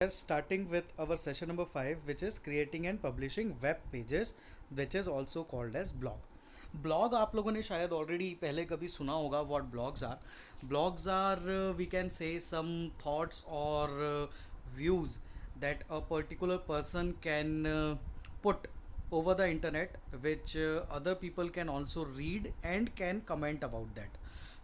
are starting with our session number 5, which is creating and publishing web pages, which is also called as blog. Blog आप लोगों ने शायद already पहले कभी सुना होगा what blogs are we can say some thoughts और views that a particular person can put over the internet which other people can also read and can comment about that.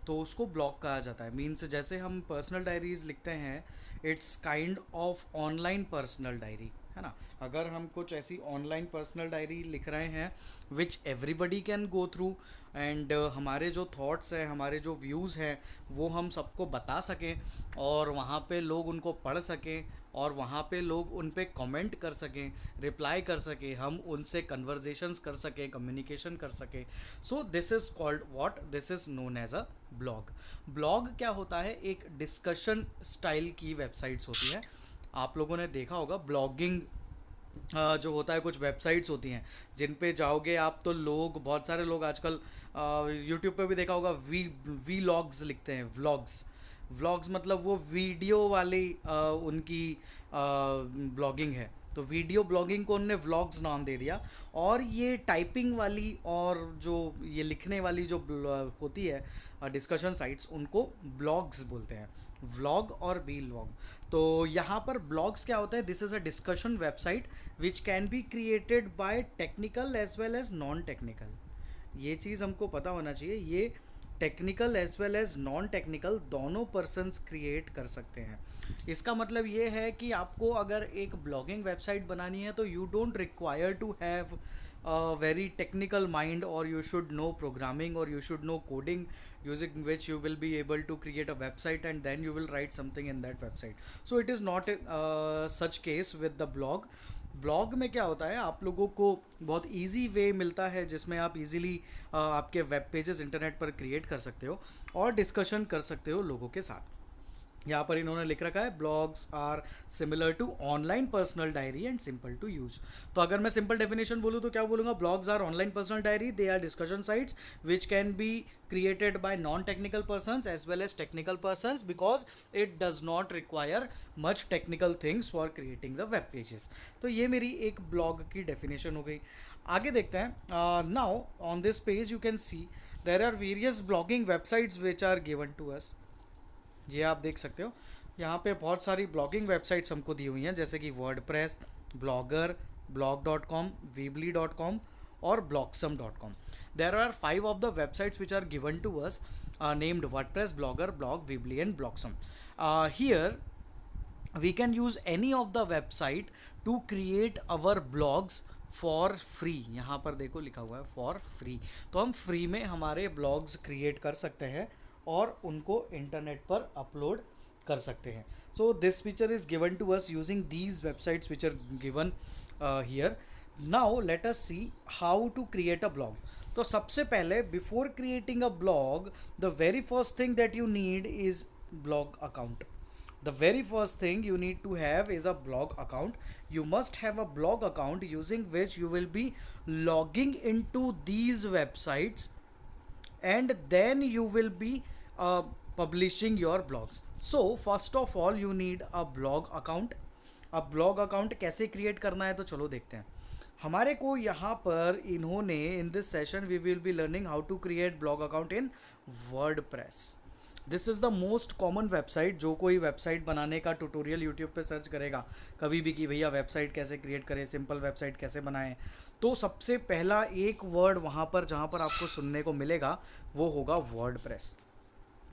तो उसको ब्लॉग कहा जाता है. मीन्स जैसे हम personal diaries लिखते हैं, it's kind of online personal diary, है ना. अगर हम कुछ ऐसी ऑनलाइन पर्सनल डायरी लिख रहे हैं which everybody can go through and हमारे जो थॉट्स हैं, हमारे जो व्यूज़ हैं, वो हम सबको बता सकें और वहाँ पे लोग उनको पढ़ सकें और वहाँ पे लोग उन पे कमेंट कर सकें, रिप्लाई कर सकें, हम उनसे कन्वर्जेशंस कर सकें, कम्युनिकेशन कर सकें. So this is called what, this is known as a blog. Blog क्या होता है? एक डिस्कशन स्टाइल की वेबसाइट्स होती हैं. आप लोगों ने देखा होगा ब्लॉगिंग जो होता है, कुछ वेबसाइट्स होती हैं जिन पे जाओगे आप तो लोग, बहुत सारे लोग आजकल यूट्यूब पे भी देखा होगा, वी लॉग्स लिखते हैं. व्लॉग्स मतलब वो वीडियो वाली उनकी ब्लॉगिंग है. तो वीडियो ब्लॉगिंग को उनने व्लॉग्स नाम दे दिया. और ये टाइपिंग वाली और जो ये लिखने वाली जो होती है डिस्कशन साइट्स, उनको ब्लॉग्स बोलते हैं. व्लॉग और बी व्लॉग. तो यहाँ पर ब्लॉग्स क्या होता है? This is a discussion website which can be created by technical as well as non technical. ये चीज़ हमको पता होना चाहिए. ये technical as well as non technical दोनों पर्सन्स क्रिएट कर सकते हैं. इसका मतलब ये है कि आपको अगर एक ब्लॉगिंग वेबसाइट बनानी है तो you don't require to have very technical mind, or you should know programming, or you should know coding, using which you will be able to create a website and then you will write something in that website. So it is not such case with the blog. Blog में क्या होता है, आप लोगों को बहुत easy way मिलता है जिसमें आप इजीली आपके वेब पेजेस इंटरनेट पर क्रिएट कर सकते हो और डिस्कशन कर सकते हो लोगों के साथ. यहाँ पर इन्होंने लिख रखा है blogs are similar to online personal diary and simple to use. तो अगर मैं सिंपल डेफिनेशन बोलूँ तो क्या बोलूँगा? Blogs are online personal diary, they are discussion sites which can be created by non-technical persons as well as technical persons, because it does not require much technical things for creating the web pages. तो ये मेरी एक blog की definition हो गई. आगे देखते हैं. Now on this page you can see there are various blogging websites which are given to us. ये आप देख सकते हो यहाँ पे बहुत सारी ब्लॉगिंग वेबसाइट्स हमको दी हुई हैं, जैसे कि वर्डप्रेस, ब्लॉगर, blog.com, weebly.com और blogsome.com. There are 5 of the websites which are given to us, named WordPress, Blogger, Blog, Weebly and Blogsome. Here we can use any of the website to create our blogs for free. यहाँ पर देखो लिखा हुआ है for free. तो हम free में हमारे ब्लॉग्स क्रिएट कर सकते हैं और उनको इंटरनेट पर अपलोड कर सकते हैं. So this feature is given to us using these websites which are given here. Now let us see how to create a blog. तो सबसे पहले before creating a blog, the very first thing that you need is blog account. The very first thing you need to have is a blog account. You must have a blog account using which you will be logging into these websites and then you will be publishing your blogs. So first of all you need a blog account. अब blog account कैसे create करना है तो चलो देखते हैं. हमारे को यहाँ पर इन्होंने in this session we will be learning how to create blog account in WordPress. This is the most common website. जो कोई वेबसाइट बनाने का ट्यूटोरियल यूट्यूब पे सर्च करेगा कभी भी कि भैया वेबसाइट कैसे क्रिएट करें, सिंपल वेबसाइट कैसे बनाएं, तो सबसे पहला एक वर्ड वहाँ पर जहाँ पर आपको सुनने को मिलेगा वो होगा वर्डप्रेस.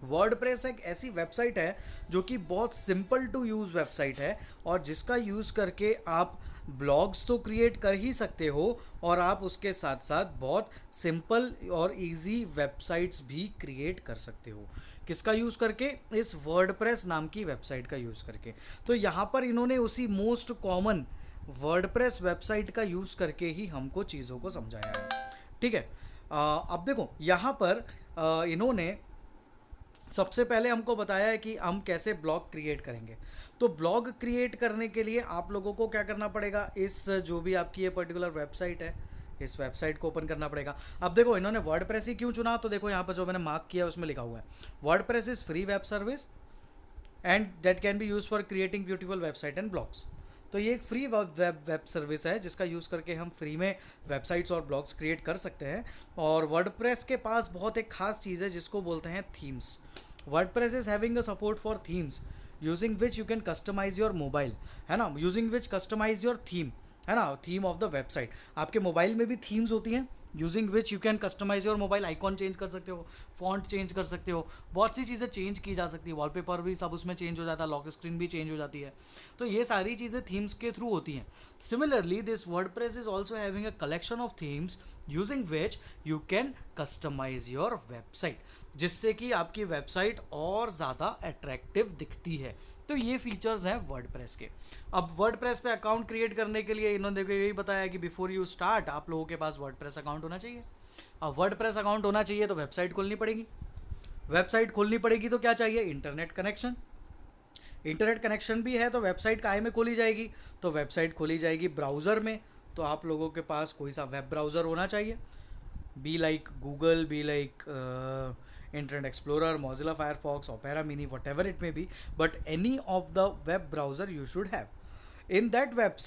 वर्डप्रेस एक ऐसी वेबसाइट है जो कि बहुत सिंपल टू यूज़ वेबसाइट है और जिसका यूज़ करके आप ब्लॉग्स तो क्रिएट कर ही सकते हो और आप उसके साथ साथ बहुत सिंपल और इजी वेबसाइट्स भी क्रिएट कर सकते हो. किसका यूज़ करके? इस वर्डप्रेस नाम की वेबसाइट का यूज़ करके. तो यहाँ पर इन्होंने उसी मोस्ट कॉमन वर्डप्रेस वेबसाइट का यूज़ करके ही हमको चीज़ों को समझाया है. ठीक है. अब देखो यहाँ पर इन्होंने सबसे पहले हमको बताया है कि हम कैसे ब्लॉग क्रिएट करेंगे. तो ब्लॉग क्रिएट करने के लिए आप लोगों को क्या करना पड़ेगा? इस जो भी आपकी ये पर्टिकुलर वेबसाइट है, इस वेबसाइट को ओपन करना पड़ेगा. अब देखो इन्होंने वर्डप्रेस ही क्यों चुना, तो देखो यहाँ पर जो मैंने मार्क किया उसमें लिखा हुआ है WordPress is free web service and that can be use for creating beautiful website and blogs. तो ये एक फ्री वेब सर्विस है जिसका यूज़ करके हम फ्री में वेबसाइट्स और ब्लॉग्स क्रिएट कर सकते हैं। और वर्डप्रेस के पास बहुत एक खास चीज़ है जिसको बोलते हैं themes. WordPress is having a support for themes using which you can customize your mobile, है ना, using which customize your theme, है ना, थीम ऑफ द वेबसाइट। आपके मोबाइल में भी थीम्स होती हैं using which you can customize your mobile, icon change कर सकते हो, फॉन्ट चेंज कर सकते हो, बहुत सी चीज़ें चेंज की जा सकती है, वॉलपेपर भी सब उसमें चेंज हो जाता है, लॉक स्क्रीन भी चेंज हो जाती है। तो ये सारी चीज़ें थीम्स के थ्रू होती हैं। Similarly this WordPress is also having a collection of themes using which you can customize your website, जिससे कि आपकी वेबसाइट और ज़्यादा अट्रैक्टिव दिखती है। तो ये फीचर्स हैं वर्डप्रेस के। अब वर्डप्रेस पे अकाउंट क्रिएट करने के लिए इन्होंने देखो यही बताया कि बिफोर यू स्टार्ट आप लोगों के पास वर्डप्रेस अकाउंट होना चाहिए। अब वर्डप्रेस अकाउंट होना चाहिए तो वेबसाइट खोलनी पड़ेगी। वेबसाइट खोलनी पड़ेगी तो क्या चाहिए? Internet connection. इंटरनेट कनेक्शन भी है तो वेबसाइट काहे में खोली जाएगी? तो वेबसाइट खोली जाएगी ब्राउज़र में। तो आप लोगों के पास कोई सा वेब ब्राउज़र होना चाहिए। be like Google, be like Internet Explorer, Mozilla Firefox, Opera Mini, whatever it may be, but any of the web browser you should have. In that web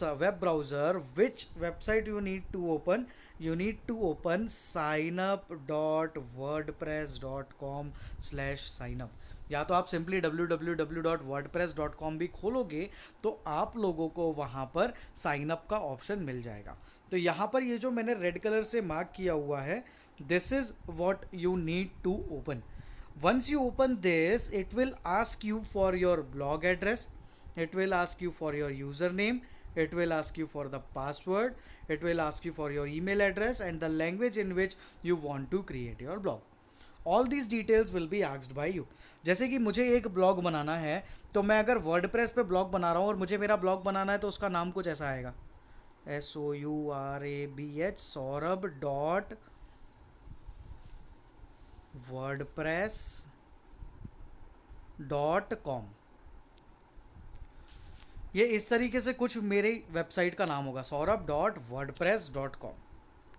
browser, which website you need to open? You need to open signup.wordpress.com/signup। या तो आप simply www.wordpress.com भी खोलोगे तो आप लोगों को वहाँ पर साइन अप का ऑप्शन मिल जाएगा। तो यहाँ पर ये जो मैंने रेड कलर से मार्क किया हुआ है, this is what you need to open. Once you open this it will ask you for your blog address, it will ask you for your username, it will ask you for the password, it will ask you for your email address and the language in which you want to create your blog. All these details will be asked by you. जैसे कि मुझे एक blog बनाना है तो मैं अगर WordPress पे blog बना रहा हूँ और मुझे मेरा ब्लॉग बनाना है तो उसका नाम कुछ ऐसा आएगा, SOURABH saurabh.wordpress.com। ये इस तरीके से कुछ मेरी वेबसाइट का नाम होगा, saurabh.wordpress.com।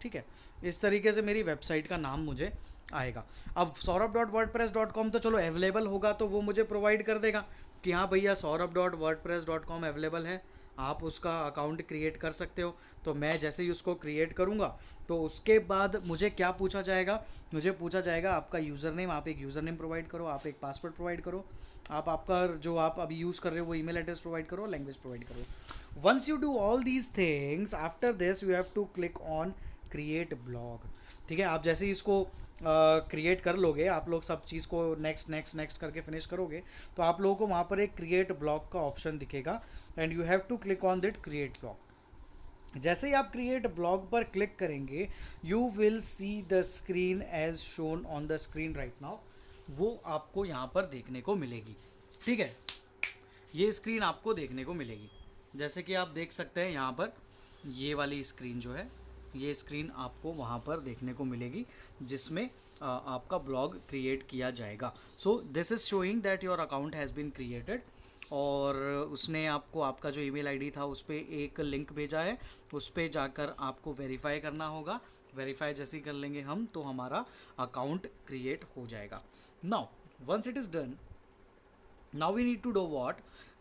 ठीक है, इस तरीके से मेरी वेबसाइट का नाम मुझे आएगा। अब saurabh.wordpress.com तो चलो अवेलेबल होगा तो वो मुझे प्रोवाइड कर देगा कि हाँ भैया saurabh.wordpress.com अवेलेबल है, आप उसका अकाउंट क्रिएट कर सकते हो। तो मैं जैसे ही उसको क्रिएट करूँगा तो उसके बाद मुझे क्या पूछा जाएगा? मुझे पूछा जाएगा आपका यूज़र नेम, आप एक यूज़र नेम प्रोवाइड करो, आप एक पासवर्ड प्रोवाइड करो, आप आपका जो आप अभी यूज़ कर रहे हो वो ईमेल एड्रेस प्रोवाइड करो, लैंग्वेज प्रोवाइड करो। Once you do all these things after this you have to click on create blog. ठीक है, आप जैसे ही इसको क्रिएट कर लोगे, आप लोग सब चीज़ को नेक्स्ट नेक्स्ट नेक्स्ट करके फिनिश करोगे तो आप लोगों को वहाँ पर एक क्रिएट ब्लॉग का ऑप्शन दिखेगा and you have to click on that create blog. जैसे ही आप क्रिएट ब्लॉग पर क्लिक करेंगे you will see the screen as shown on the screen right now. वो आपको यहाँ पर देखने को मिलेगी। ठीक है, ये स्क्रीन आपको देखने को मिलेगी। जैसे कि आप देख सकते हैं यहाँ पर ये वाली स्क्रीन जो है, ये स्क्रीन आपको वहाँ पर देखने को मिलेगी जिसमें आपका ब्लॉग क्रिएट किया जाएगा। So this is showing that your account has been created. और उसने आपको आपका जो ईमेल आईडी था उस पर एक लिंक भेजा है, उस पर जाकर आपको वेरीफाई करना होगा। वेरीफाई जैसे ही कर लेंगे हम तो हमारा अकाउंट क्रिएट हो जाएगा। Now once it is done, now we need to do what?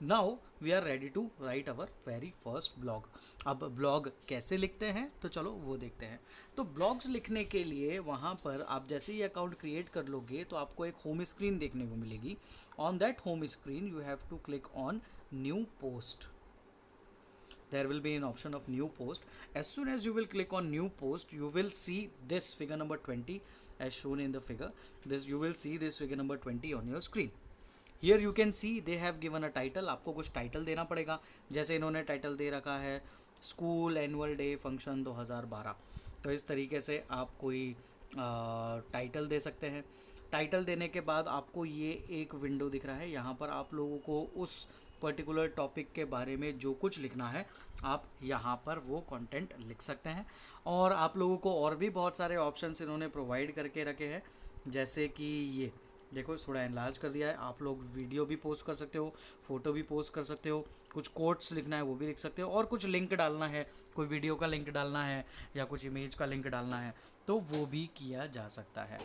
Now we are ready to write our very first blog। अब ब्लॉग कैसे लिखते हैं तो चलो वो देखते हैं। तो ब्लॉग्स लिखने के लिए वहाँ पर आप जैसे ही अकाउंट क्रिएट कर लोगे तो आपको एक होम स्क्रीन देखने को मिलेगी। On that home screen you have to click on new post। There will be an option of new post। As soon as you will click on new post you will see this figure number 20 as shown in the figure। This you will see this figure number 20 on your screen। Here you can see they have given a title। आपको कुछ title देना पड़ेगा। जैसे इन्होंने title दे रखा है school annual day function 2012। तो इस तरीके से आप कोई टाइटल दे सकते हैं। टाइटल देने के बाद आपको ये एक विंडो दिख रहा है, यहाँ पर आप लोगों को उस पर्टिकुलर टॉपिक के बारे में जो कुछ लिखना है आप यहाँ पर वो कंटेंट लिख सकते हैं। और आप लोगों को और भी बहुत सारे ऑप्शंस इन्होंने प्रोवाइड करके रखे हैं, जैसे कि ये देखो थोड़ा एनलार्ज कर दिया है। आप लोग वीडियो भी पोस्ट कर सकते हो, फ़ोटो भी पोस्ट कर सकते हो, कुछ कोट्स लिखना है वो भी लिख सकते हो, और कुछ लिंक डालना है, कोई वीडियो का लिंक डालना है या कुछ इमेज का लिंक डालना है तो वो भी किया जा सकता है।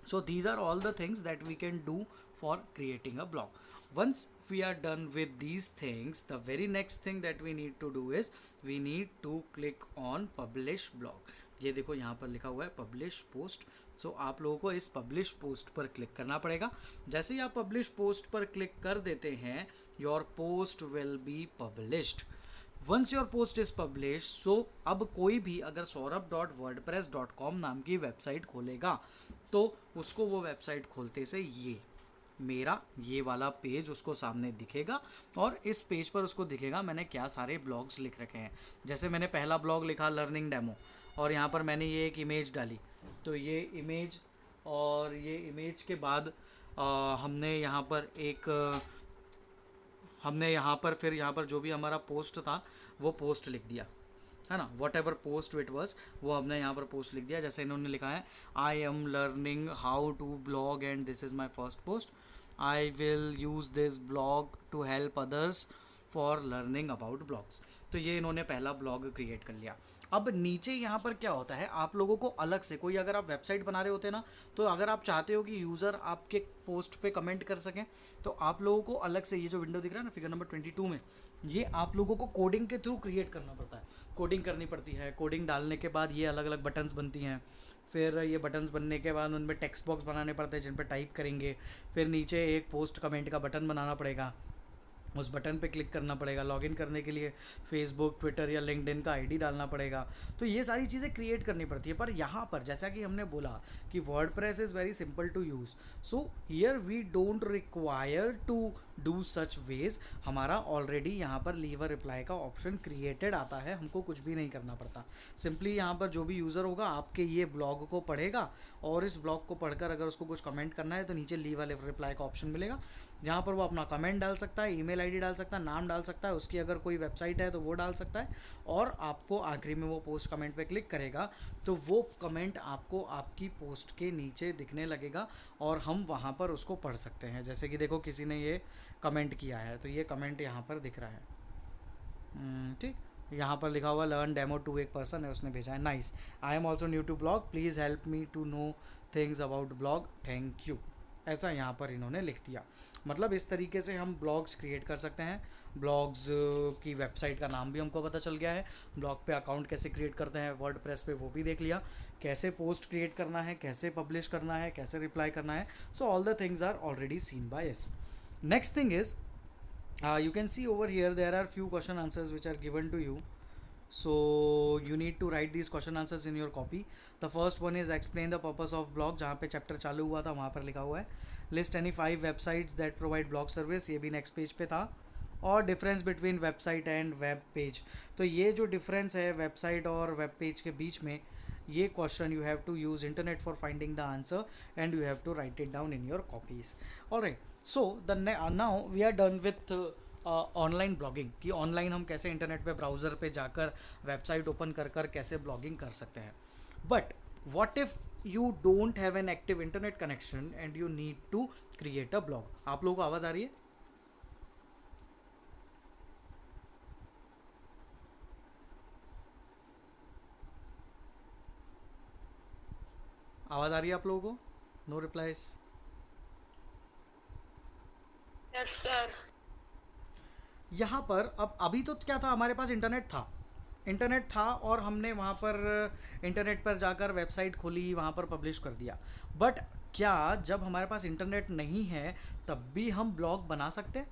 So these are all the things that we can do for creating a blog. Once we are done with these things, the very next thing that we need to do is we need to click on publish blog. ये देखो यहाँ पर लिखा हुआ है publish post. सो आप लोगों को इस पब्लिश पोस्ट पर क्लिक करना पड़ेगा. जैसे ही आप पब्लिश पोस्ट पर क्लिक कर देते हैं, your post will be published. Once your post is publish, so अब कोई भी अगर saurabh.wordpress.com नाम की वेबसाइट खोलेगा तो उसको वो वेबसाइट खोलते से ये मेरा ये वाला पेज उसको सामने दिखेगा, और इस पेज पर उसको दिखेगा मैंने क्या सारे ब्लॉग्स लिख रखे हैं. जैसे मैंने पहला ब्लॉग लिखा लर्निंग डेमो, और यहाँ पर मैंने ये एक इमेज डाली, तो ये इमेज, और ये इमेज के बाद हमने यहाँ पर फिर यहाँ पर जो भी हमारा पोस्ट था वो पोस्ट लिख दिया, है ना. What ever post it was, वो हमने यहाँ पर पोस्ट लिख दिया. जैसे इन्होंने लिखा है I am learning how to blog and this is my first post. I will use this blog to help others for learning about blogs. तो ये इन्होंने पहला ब्लॉग क्रिएट कर लिया. अब नीचे यहाँ पर क्या होता है, आप लोगों को अलग से कोई अगर आप वेबसाइट बना रहे होते हैं ना, तो अगर आप चाहते हो कि यूज़र आपके पोस्ट पे कमेंट कर सकें, तो आप लोगों को अलग से ये जो विंडो दिख रहा है ना फिगर नंबर 22 में, ये आप लोगों को कोडिंग के थ्रू क्रिएट करना पड़ता है. कोडिंग करनी पड़ती है. कोडिंग डालने के बाद ये अलग अलग बटन्स बनती हैं. फिर ये बटन्स बनने के बाद उनमें टेक्स्ट बॉक्स बनाने पड़ते हैं जिन पर टाइप करेंगे. फिर नीचे एक पोस्ट कमेंट का बटन बनाना पड़ेगा, उस बटन पे क्लिक करना पड़ेगा. लॉगिन करने के लिए फेसबुक, ट्विटर या लिंक्डइन का आईडी डालना पड़ेगा. तो ये सारी चीज़ें क्रिएट करनी पड़ती है. पर यहाँ पर जैसा कि हमने बोला कि WordPress is very simple to use, so here we don't require to do such ways. हमारा ऑलरेडी यहाँ पर लीव अ रिप्लाई का ऑप्शन क्रिएटेड आता है, हमको कुछ भी नहीं करना पड़ता. सिंपली यहाँ पर जो भी यूज़र होगा आपके ये ब्लॉग को पढ़ेगा, और इस ब्लॉग को पढ़कर अगर उसको कुछ कमेंट करना है तो नीचे लीव अ रिप्लाई का ऑप्शन मिलेगा, जहाँ पर वो अपना कमेंट डाल सकता है, ईमेल आईडी डाल सकता है, नाम डाल सकता है, उसकी अगर कोई वेबसाइट है तो वो डाल सकता है, और आपको आखिरी में वो पोस्ट कमेंट पे क्लिक करेगा तो वो कमेंट आपको आपकी पोस्ट के नीचे दिखने लगेगा, और हम वहाँ पर उसको पढ़ सकते हैं. जैसे कि देखो किसी ने ये कमेंट किया है, तो ये कमेंट यहाँ पर दिख रहा है. ठीक, यहाँ पर लिखा हुआ लर्न डेमो टू, एक पर्सन है उसने भेजा है. Nice. I am also new to blog, please help me to know things about blog, thank you. ऐसा यहाँ पर इन्होंने लिख दिया. मतलब इस तरीके से हम ब्लॉग्स क्रिएट कर सकते हैं. ब्लॉग्स की वेबसाइट का नाम भी हमको पता चल गया है. ब्लॉग पे अकाउंट कैसे क्रिएट करते हैं वर्डप्रेस पे वो भी देख लिया. कैसे पोस्ट क्रिएट करना है, कैसे पब्लिश करना है, कैसे रिप्लाई करना है. So all the things are already seen by us. Next thing is you can see over here there are few question answers which are given to you. So you need to write these question answers in your copy. The first one is explain the purpose of blog, जहाँ पे chapter चालू हुआ था वहाँ पर लिखा हुआ है list any 5 websites that provide blog service, ये भी नेक्स्ट पेज पे था. और difference between website and web page, तो ये जो डिफरेंस है वेबसाइट और वेब पेज के बीच में, ये question you have to use internet for finding the answer and you have to write it down in your copies. Alright, so the now we are done with online blogging, कि online हम कैसे internet पे browser पे जाकर website open कर कर कैसे blogging कर सकते हैं. But what if you don't have an active internet connection and you need to create a blog. आप लोगों को आवाज़ आ रही है? आवाज़ आ रही है आप लोगों को? No replies. Yes sir. यहाँ पर अब अभी तो क्या था, हमारे पास इंटरनेट था और हमने वहाँ पर इंटरनेट पर जाकर वेबसाइट खोली, वहाँ पर पब्लिश कर दिया. बट क्या जब हमारे पास इंटरनेट नहीं है तब भी हम ब्लॉग बना सकते हैं?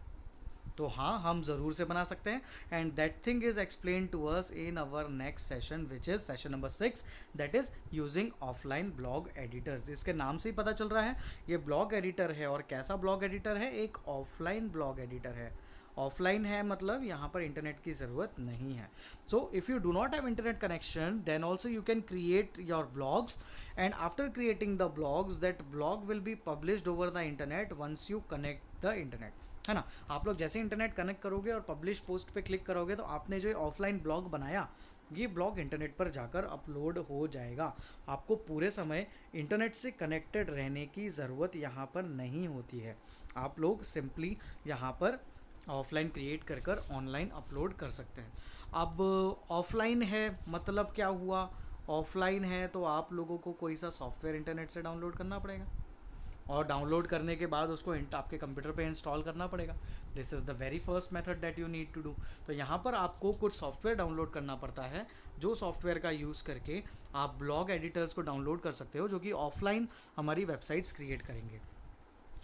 तो हाँ, हम ज़रूर से बना सकते हैं. And that thing is explain to us in our next session which is session number 6, that is using offline blog editors. इसके नाम से ही पता चल रहा है ये ब्लॉग एडिटर है. और कैसा ब्लॉग एडिटर है? एक ऑफलाइन ब्लॉग एडिटर है. ऑफलाइन है मतलब यहाँ पर इंटरनेट की ज़रूरत नहीं है. So if you do not have internet connection then also you can create your blogs, and after creating the blogs that blog will be published over the internet once you connect the internet, है ना. आप लोग जैसे internet connect करोगे और publish post पे click करोगे तो आपने जो ऑफलाइन ब्लॉग बनाया ये ब्लॉग इंटरनेट पर जाकर अपलोड हो जाएगा. आपको पूरे समय इंटरनेट से कनेक्टेड रहने की ज़रूरत यहाँ पर नहीं होती है. आप लोग सिंपली यहाँ पर ऑफलाइन क्रिएट कर कर ऑनलाइन अपलोड कर सकते हैं. अब ऑफलाइन है मतलब क्या हुआ? ऑफलाइन है तो आप लोगों को कोई सा सॉफ्टवेयर इंटरनेट से डाउनलोड करना पड़ेगा. और डाउनलोड करने के बाद उसको आपके कंप्यूटर पे इंस्टॉल करना पड़ेगा. This is the very first method that you need to do. तो यहाँ पर आपको कुछ सॉफ्टवेयर डाउनलोड करना पड़ता है, जो सॉफ्टवेयर का यूज़ करके आप ब्लॉग एडिटर्स को डाउनलोड कर सकते हो, जो कि ऑफलाइन हमारी वेबसाइट्स क्रिएट करेंगे.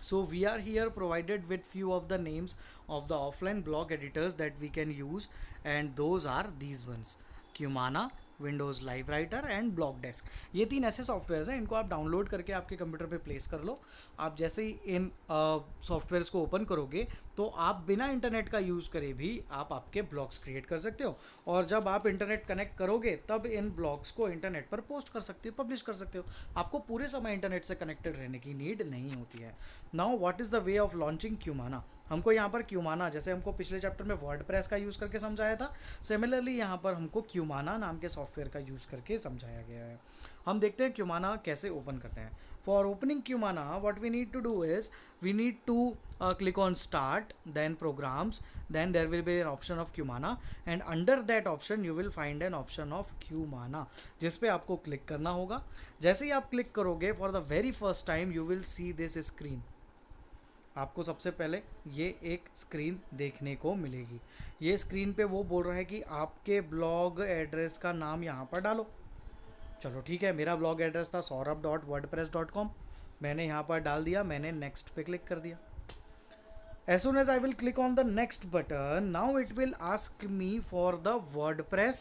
So we are here provided with few of the names of the offline blog editors that we can use, and those are these ones: Cumana, Windows live writer and block desk. ये 3 ऐसे softwares हैं, इनको आप download करके आपके computer पे place कर लो. आप जैसे ही इन सॉफ्टवेयर्स को ओपन करोगे तो आप बिना इंटरनेट का यूज़ करे भी आप आपके ब्लॉग्स क्रिएट कर सकते हो, और जब आप इंटरनेट कनेक्ट करोगे तब इन ब्लॉग्स को इंटरनेट पर पोस्ट कर सकते हो, पब्लिश कर सकते हो. आपको पूरे समय इंटरनेट से कनेक्टेड रहने की नीड नहीं होती है. Now what is the way of launching Qumana. हमको यहाँ पर क्यूमाना, जैसे हमको पिछले चैप्टर में वर्डप्रेस का यूज़ करके समझाया था, सिमिलरली यहाँ पर हमको क्यूमाना नाम के सॉफ्टवेयर का यूज़ करके समझाया गया है. हम देखते हैं क्यूमाना कैसे ओपन करते हैं. For opening Qumana what we need to do is we need to click on start, then programs, then there will be an option of Cumana, and under that option you will find an option of Cumana, जिस पे आपको click करना होगा. जैसे ही आप click करोगे, for the very first time you will see this screen. आपको सबसे पहले ये एक स्क्रीन देखने को मिलेगी. ये स्क्रीन पे वो बोल रहा है कि आपके ब्लॉग एड्रेस का नाम यहाँ पर डालो. चलो ठीक है, मेरा ब्लॉग एड्रेस था saurabh.wordpress.com. मैंने यहाँ पर डाल दिया, मैंने नेक्स्ट पे क्लिक कर दिया. As soon as I will click on the next button, now it will ask me for the WordPress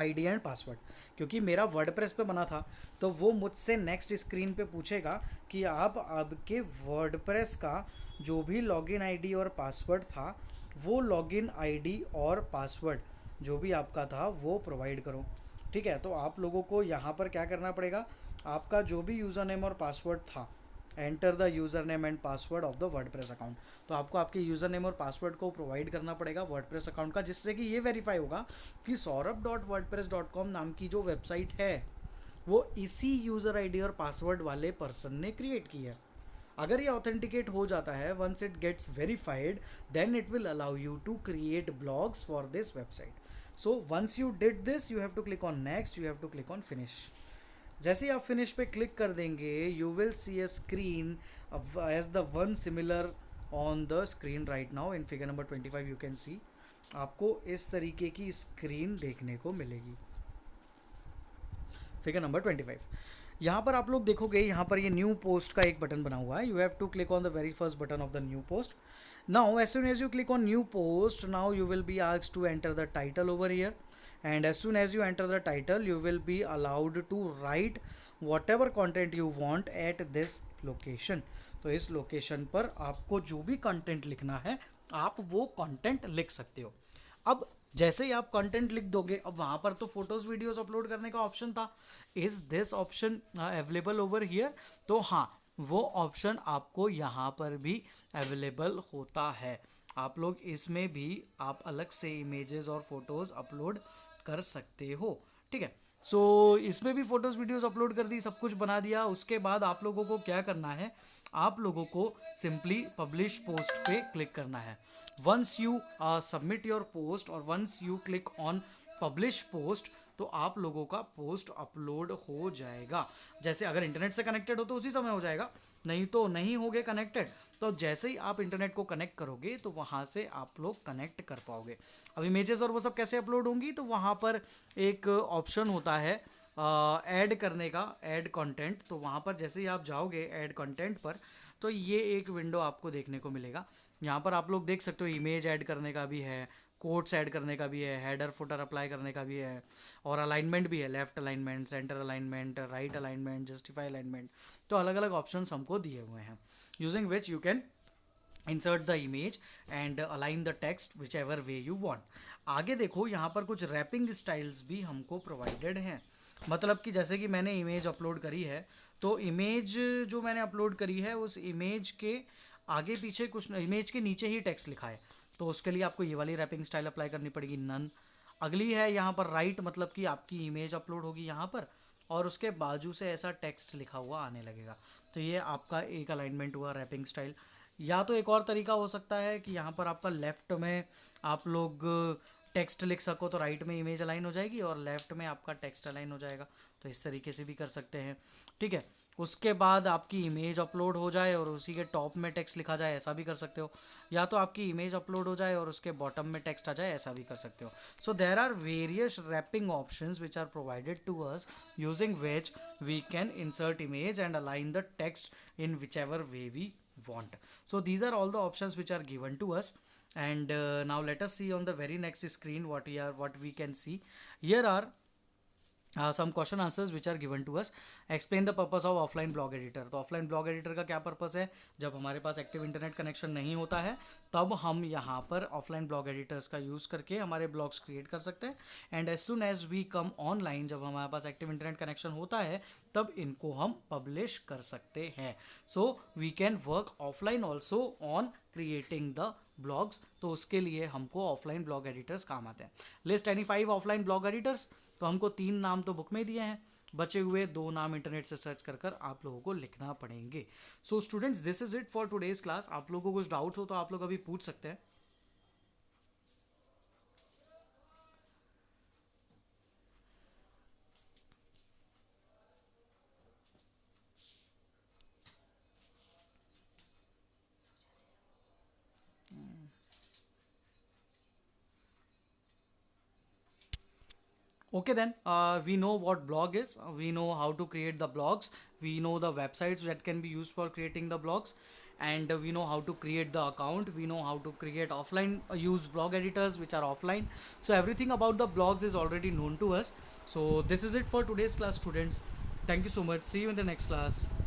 ID and password. क्योंकि मेरा वर्डप्रेस पे बना था तो वो मुझसे नेक्स्ट स्क्रीन पे पूछेगा कि आप आपके वर्डप्रेस का जो भी लॉगिन आईडी और पासवर्ड था, वो लॉगिन आईडी और पासवर्ड जो भी आपका था वो प्रोवाइड करो. ठीक है, तो आप लोगों को यहाँ पर क्या करना पड़ेगा, आपका जो भी यूज़र नेम और पासवर्ड था, enter the user name and password of the WordPress account. तो आपको आपके यूज़र नेम और पासवर्ड को प्रोवाइड करना पड़ेगा वर्डप्रेस अकाउंट का, जिससे कि ये वेरीफाई होगा कि saurabh.wordpress.com नाम की जो वेबसाइट है वो इसी यूज़र आईडी और पासवर्ड वाले पर्सन ने क्रिएट की है. अगर ये ऑथेंटिकेट हो जाता है, once it gets verified, then it will allow you to create blogs for this website. So once you did this, you have to click on next, you have to click on finish. जैसे ही आप finish पे click कर देंगे, you will see a screen as the one similar on the screen right now in figure number 25. You can सी, आपको इस तरीके की स्क्रीन देखने को मिलेगी. Figure number 25. यहाँ पर आप लोग देखोगे, यहाँ पर ये न्यू पोस्ट का एक बटन बना हुआ है. You have to click on the very first button of the new post. Now as soon as you click on new post, now you will be asked to enter the title over here, and as soon as you enter the title you will be allowed to write whatever content you want at this location. तो इस location पर आपको जो भी content लिखना है आप वो कंटेंट लिख सकते हो. अब जैसे ही आप कंटेंट लिख दोगे, अब वहाँ पर तो फोटोज़ वीडियोज़ अपलोड करने का ऑप्शन था. Is this option available over here? तो हाँ, वो ऑप्शन आपको यहाँ पर भी अवेलेबल होता है. आप लोग इसमें भी आप अलग से इमेजेस और फोटोज़ अपलोड कर सकते हो. ठीक है, सो इसमें भी फोटोज़ वीडियोज़ अपलोड कर दी, सब कुछ बना दिया. उसके बाद आप लोगों को क्या करना है, आप लोगों को सिंपली पब्लिश पोस्ट पे क्लिक करना है. Once you submit your post और once you click on publish post, तो आप लोगों का पोस्ट अपलोड हो जाएगा. जैसे अगर इंटरनेट से कनेक्टेड हो तो उसी समय हो जाएगा, नहीं तो नहीं होगे कनेक्टेड. तो जैसे ही आप इंटरनेट को कनेक्ट करोगे तो वहाँ से आप लोग कनेक्ट कर पाओगे. अब इमेजेस और वो सब कैसे अपलोड होंगी, तो वहाँ पर एक ऑप्शन होता है ऐड करने का, ऐड कंटेंट. तो वहाँ पर जैसे ही आप जाओगे ऐड कंटेंट पर, तो ये एक विंडो आपको देखने को मिलेगा. यहाँ पर आप लोग देख सकते हो इमेज ऐड करने का भी है, कोट्स ऐड करने का भी है, हेडर फुटर अप्लाई करने का भी है, और अलाइनमेंट भी है, left alignment, centre alignment, right alignment, justify alignment. तो अलग अलग ऑप्शंस हमको दिए हुए हैं, using which you can insert the image and align the text which ever way you want. आगे देखो, यहाँ पर कुछ रैपिंग स्टाइल्स भी हमको प्रोवाइडेड हैं. मतलब कि जैसे कि मैंने इमेज अपलोड करी है, तो इमेज जो मैंने अपलोड करी है उस इमेज के आगे पीछे कुछ, इमेज के नीचे ही टेक्स्ट लिखा है, तो उसके लिए आपको ये वाली रैपिंग स्टाइल अप्लाई करनी पड़ेगी, नन. अगली है यहाँ पर राइट, मतलब कि आपकी इमेज अपलोड होगी यहाँ पर और उसके बाजू से ऐसा टेक्स्ट लिखा हुआ आने लगेगा. तो ये आपका एक अलाइनमेंट हुआ रैपिंग स्टाइल. या तो एक और तरीका हो सकता है कि यहाँ पर आपका लेफ़्ट में आप लोग टेक्स्ट लिख सको तो राइट में इमेज अलाइन हो जाएगी और लेफ्ट में आपका टेक्स्ट अलाइन हो जाएगा, तो इस तरीके से भी कर सकते हैं, ठीक है। उसके बाद आपकी इमेज अपलोड हो जाए और उसी के टॉप में टेक्स्ट लिखा जाए, ऐसा भी कर सकते हो, या तो आपकी इमेज अपलोड हो जाए और उसके बॉटम में टेक्स्ट आ जाए, ऐसा भी कर सकते हो। So there are various wrapping options which are provided to us using which we can insert image and align the text in whichever way we want. So these are all the options which are given to us, and now let us see on the very next screen what we can see. Here are some question answers which are given to us. Explain the purpose of offline blog editor. तो offline blog editor का क्या purpose है? जब हमारे पास active internet connection नहीं होता है तब हम यहाँ पर ऑफलाइन ब्लॉग एडिटर्स का यूज़ करके हमारे ब्लॉग्स क्रिएट कर सकते हैं, and as soon as we come online, जब हमारे पास एक्टिव इंटरनेट कनेक्शन होता है तब इनको हम पब्लिश कर सकते हैं. So we can work offline also on creating the blogs. तो उसके लिए हमको ऑफलाइन ब्लॉग एडिटर्स काम आते हैं. List any 5 offline blog editors. तो हमको 3 नाम तो बुक में दिए हैं, बचे हुए 2 नाम इंटरनेट से सर्च कर आप लोगों को लिखना पड़ेंगे. So students, this is it for today's class. आप लोगों को कुछ डाउट हो तो आप लोग अभी पूछ सकते हैं. Okay, then we know what blog is, we know how to create the blogs, we know the websites that can be used for creating the blogs, and we know how to create the account, we know how to create offline use blog editors which are offline. So everything about the blogs is already known to us. So this is it for today's class, students. Thank you so much. See you in the next class.